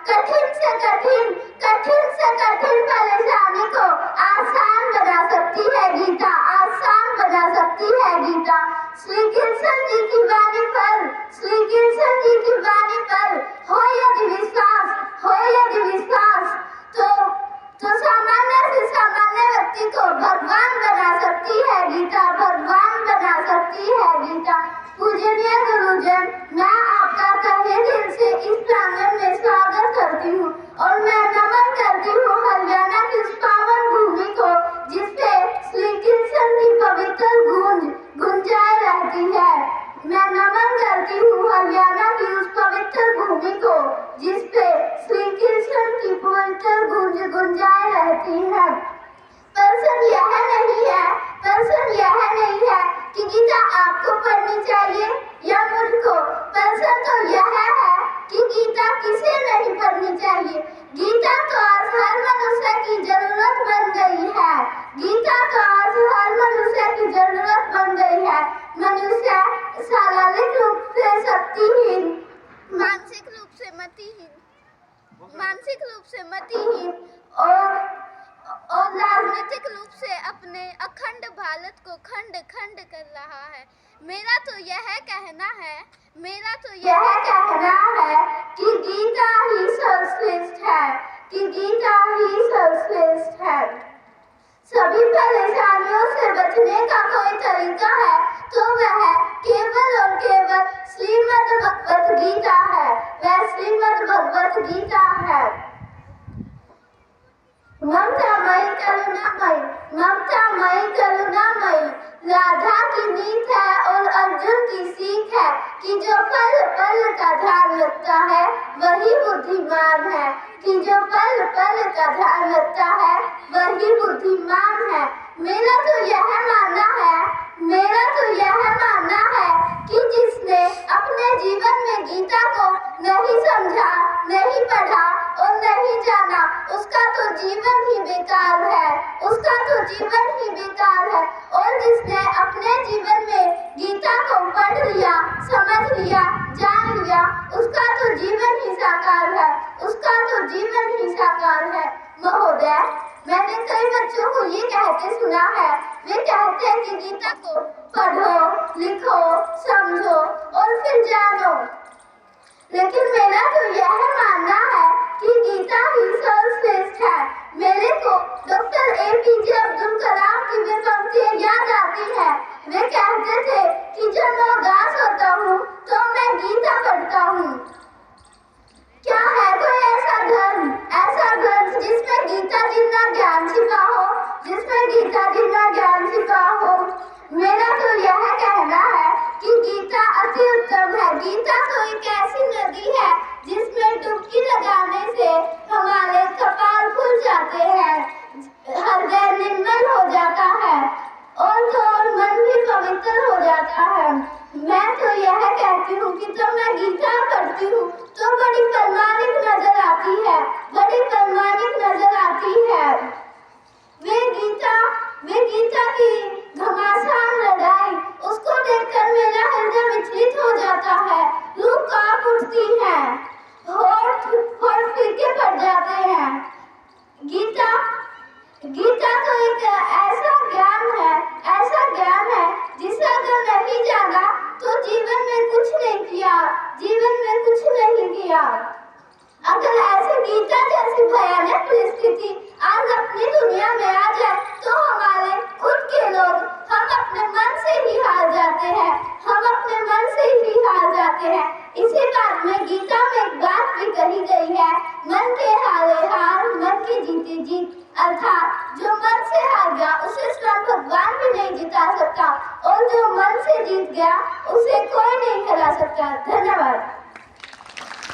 कठिन से कठिन परेशानी को आसान बना सकती है गीता, आसान बना सकती है गीता। श्री कृष्ण जी की वाणी पर, श्री कृष्ण जी की वाणी पर हो यदि विश्वास, तो सामान्य से सामान्य व्यक्ति को भगवान बना सकती है गीता, भगवान बना सकती है गीता। पूजनीय गुरुजन, मैं आपका तहे दिल से इस प्रांगण में स्वागत करती हूँ और मैं नमन करती हूँ हरियाणा की उस पावन भूमि को जिसपे श्री कृष्ण की पवित्र गूंज गुंजाए रहती है। मैं नमन करती हूँ हरियाणा की उस पवित्र भूमि को जिसपे श्री कृष्ण की पवित्र गूंज गुंजाए रहती है। प्रश्न यह नहीं है कि गीता आपको पढ़नी चाहिए या मुझको। प्रश्न तो यह है कि गीता किसे नहीं पढ़नी चाहिए। गीता तो आज हर मनुष्य की जरूरत बन गई है। गीता तो आज हर मनुष्य की जरूरत बन गई है। मनुष्य शारीरिक रूप से शक्तिहीन, मानसिक रूप से मतिहीन और राजनीतिक रूप से अपने अखंड भारत को खंड खंड कर रहा है। मेरा तो यह कहना है कि गीता ही सर्वश्रेष्ठ है, कि गीता ही सर्वश्रेष्ठ है। सभी परेशानियों से बचने का कोई तरीका है तो वह केवल और केवल श्रीमद् भगवत गीता है, वह श्रीमद् भगवत गीता है। ममतामयी करुणामयी राधा की नीत है और अर्जुन की सीख है कि जो पल पल का ध्यान रखता है वही बुद्धिमान है, कि जो पल पल का ध्यान रखता है वही बुद्धिमान है। मेरा तो यह मानना है कि जिसने अपने जीवन में गीता को नहीं समझा, नहीं पढ़ा और नहीं जाना, उसका तो जीवन ही बेकार है, उसका तो जीवन ही बेकार है। और जिसने अपने जीवन में गीता को पढ़ लिया, समझ लिया, जान लिया, उसका तो जीवन ही साकार है, उसका तो जीवन ही साकार है। महोदय, मैंने कई बच्चों को ये कहते सुना है, वे कहते हैं कि गीता को पढ़ो, लिखो, समझो और फिर जानो। लेकिन मेरा तो यह मानना है कि गीता ही सर्वश्रेष्ठ है। मेरे को डॉक्टर APJ अब्दुल कलाम की वे पंक्तियां याद आती हैं। वे कहते थे कि जब मैं उदास होता हूँ तो मैं गीता पढ़ता हूँ। क्या है कोई ऐसा ग्रंथ जिसमें गीता जितना ज्ञान छिपा हो, जिसमें गीता जितना ज्ञान छिपा हो। मेरा तो यह कहना है कि गीता अति उत्तम है। गीता तो एक ऐसी नदी है जिसमें डुबकी लगाने से हमारे कपाल खुल जाते हैं, हृदय निर्मल हो जाता है और मन भी पवित्र हो जाता है। मैं तो यह कहती हूँ कि जब मैं गीता पढ़ती हूँ तो बड़ी परमाणिक नजर आती है, बड़ी परमाणिक नजर आती है। वे गीता की घमासान लड़ाई, उसको देखकर मेरा हृदय विचलित हो जाता है, रूह कांप उठती है, होठ फीके पड़ जाते हैं। गीता तो एक ऐसा ज्ञान है जिसे अगर नहीं जाना तो जीवन में कुछ नहीं किया। अगर ऐसे गीता जैसी भयानक परिस्थिति आज अपनी दुनिया में आ जाए तो हमारे खुद के लोग हम अपने मन से ही हार जाते हैं, इसी बात में गीता में एक बात भी कही गई है, मन के हारे हार, मन की जीते जीत। अर्थात जो मन से हार गया उसे स्वयं भगवान भी नहीं जिता सकता और जो मन से जीत गया उसे कोई नहीं हरा सकता। धन्यवाद।